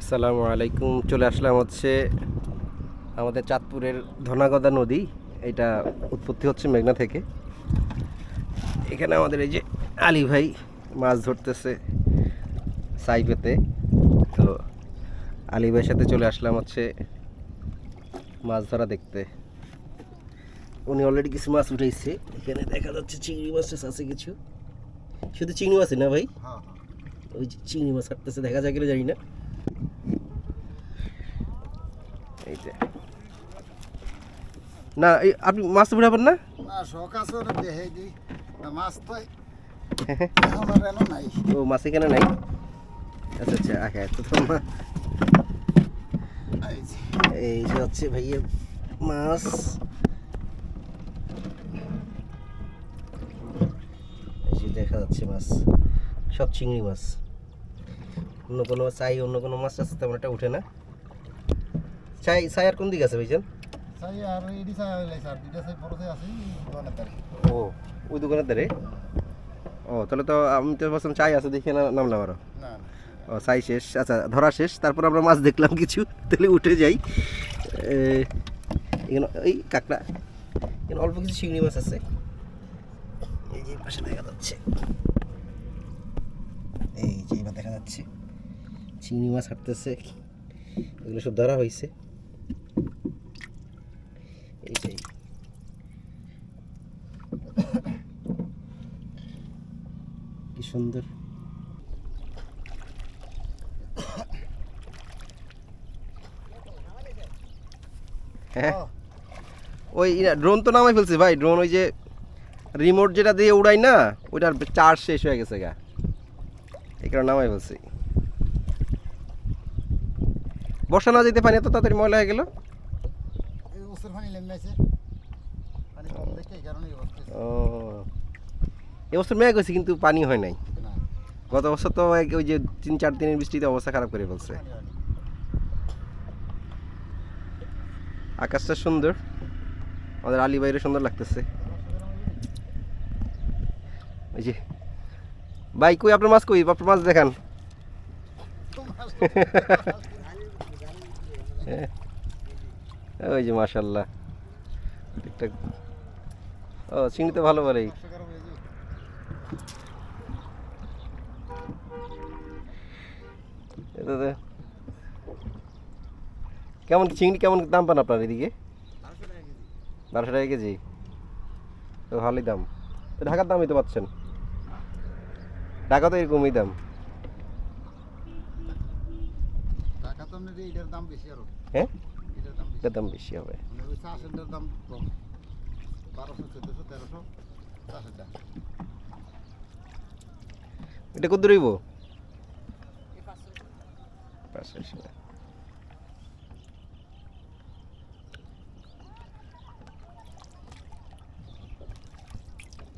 আসসালামু আলাইকুম। চলে আসলাম হচ্ছে আমাদের চাঁদপুরের ধনাগদা নদী। এটা উৎপত্তি হচ্ছে মেঘনা থেকে। এখানে আমাদের এই যে আলী ভাই মাছ ধরতেছে সাইফেতে। তো আলী ভাইয়ের সাথে চলে আসলাম হচ্ছে মাছ ধরা দেখতে। উনি অলরেডি কিছু মাছ উঠাইছে। এখানে দেখা যাচ্ছে চিংড়ি মাছ আছে কিছু, শুধু চিংড়ি মাছই না ভাই, ওই যে চিংড়ি মাছ কাটতেছে, দেখা যায় কিনা জানি না। এই যে না, এই আপনি মাছ উঠাবেন না? শখ আছে দেখাই দিই মাছ তো এখন আর এলো নাই। ও মাছ এখানে নাই। আচ্ছা আচ্ছা, আচ্ছা তো এই যে হচ্ছে ভাইয়া মাছ। এই যে দেখা যাচ্ছে মাছ, সব চিংড়ি মাছ। অন্য কোনো চাই, অন্য কোনো মাছ আছে তেমন একটা উঠে না। চাই চাই আর কোন দিকে আছে ভাইজান? চাই আর এডি চাই হইলাই স্যার, দুইটা চাই বড় চাই আছে দোকানের ধারে। ও ওই দোকানের ধারে। ও তাহলে তো আমি তো ভাবছিলাম চাই আছে, দেখে নামলাম আরো। না ও চাই শেষ, আচ্ছা ধরা শেষ। তারপর আমরা মাছ দেখলাম কিছু, তাহলে উঠে যাই। এখানে এই কাঁকড়া, এখানে অল্প কিছু চিংড়ি মাছ আছে। এই যে পাশে দেখা যাচ্ছে, এই যে এবার দেখা যাচ্ছে চিংড়ি মাছ হাঁটতেছে। এগুলো সব ধরা হয়েছে। এই যে কি সুন্দর। হ্যাঁ ওই ড্রোন তো নামাই ফেলছে ভাই। ড্রোন ওই যে রিমোট যেটা দিয়ে উড়াই না, ওইটার চার্জ শেষ হয়ে গেছে গা, এই কারণে নামাই ফেলছি। বর্ষা না যেতে পানি এত তাড়াতাড়ি ময়লা হয়ে গেল। এই বছর পানি লেমনাইছে, পানি কম দেখে এই কারণে অবস্থা। ও এবছর মেঘ হয়েছে কিন্তু পানি হয় নাই। না গত বছর তো ওই যে 3-4 দিনের বৃষ্টিতে অবস্থা খারাপ করে ফেলছে। পানি হয়নি। আকাশটা সুন্দর, আমাদের আলী বাইরে সুন্দর লাগতেছে। ওই যে ভাই কই আপনার মাছ, কই আপনার মাছ দেখান। ওই যে মাশাল্লাহ ঠিকঠাক। ও চিংড়ি তো ভালো বলেই। কেমন চিংড়ি কেমন দাম পান আপনার এদিকে? 1200 টাকা কেজি, তো ভালোই দাম। তো ঢাকার দামই তো পাচ্ছেন, ঢাকা তো এরকমই দাম। টাকা তো আপনার এইটার দাম বেশি আরো। হ্যাঁ এটার দাম বেশি। এটার দাম বেশি হবে। মানে ওই চাষের দাম কম, 1200 1400 1300 চাষের দাম। এটা কত রইব? 500।